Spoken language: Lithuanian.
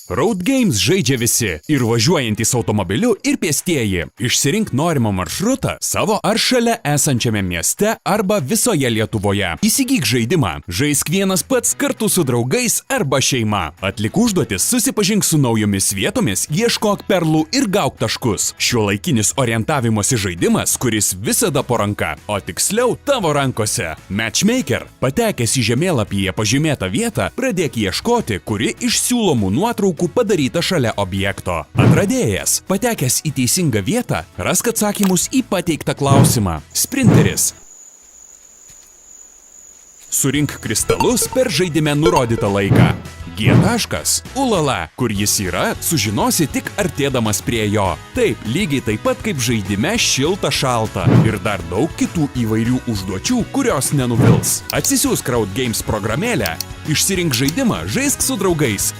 Road Games žaidžia visi - ir važiuojantys automobiliu, ir pėstieji. Išsirink norimą maršrutą savo ar šalia esančiame mieste arba visoje Lietuvoje. Įsigyk žaidimą, žaisk vienas pats kartu su draugais arba šeima. Atlik užduotis, susipažink su naujomis vietomis, ieškok perlų ir gauk taškus. Šiuolaikinis orientavimosi žaidimas, kuris visada po ranka, o tiksliau tavo rankose. Matchmaker. Patekęs į žemėlapyje pažymėtą vietą, pradėk ieškoti, kuri iš siūlomų nuotraukų padaryta šalia objekto. Atradėjas. Patekęs į teisingą vietą, rask atsakymus į pateiktą klausimą. Sprinteris. Surink kristalus per žaidime nurodytą laiką. G taškas. Ulala, kur jis yra, sužinosi tik artėdamas prie jo. Taip, lygiai taip pat kaip žaidime šilta šalta. Ir dar daug kitų įvairių užduočių, kurios nenuvils. Atsisiųsk Road Games programėlę, išsirink žaidimą, žaisk su draugais.